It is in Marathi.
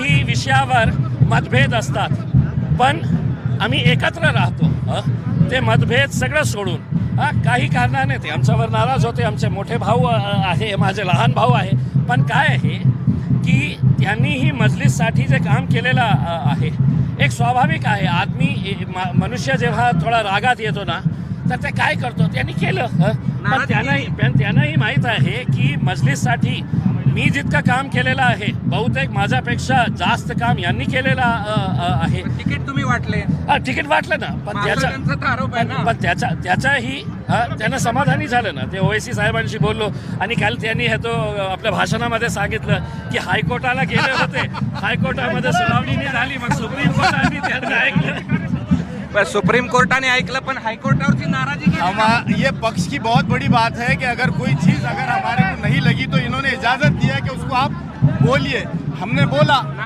ही विषयावर मतभेद असतात, पण आम्ही एकत्र राहतो. ते मतभेद सगळं सोडून काही कारणाने ते आमच्यावर नाराज होते. आमचे मोठे भाऊ आहे, माझे लहान भाऊ आहे, पण काय आहे की त्यांनीही मजलिससाठी जे काम केलेलं आहे एक स्वाभाविक आहे. मनुष्य जेव्हा थोडा रागात येतो ना तर ते काय करतो, त्यांनी केलं. पण त्यांनाही माहीत आहे की मजलिससाठी मी जितकं काम केलेलं आहे बहुतेक माझ्यापेक्षा जास्त काम यांनी केलेलं आहे. तिकीट तुम्ही वाटले? तिकीट वाटलं ना, पण त्याचाही त्यांना समाधानी झालं ना. ते ओवेसी साहेबांशी बोललो आणि काल त्यांनी हे तो आपल्या भाषणामध्ये सांगितलं की हायकोर्टाला गेले होते, हायकोर्टामध्ये सुनावणी नाही झाली, मग सुप्रीम कोर्टाने त्यांचं ऐकलं. सुप्रीम कोर्टाने ऐकलं पण हाईकोर्टावरची नाराजी. ये पक्ष की बहुत बड़ी बात है कि अगर कोई चीज़ अगर हमारे को नहीं लगी तो इन्होंने इजाज़त दी है कि उसको आप बोलिए. हमने बोला.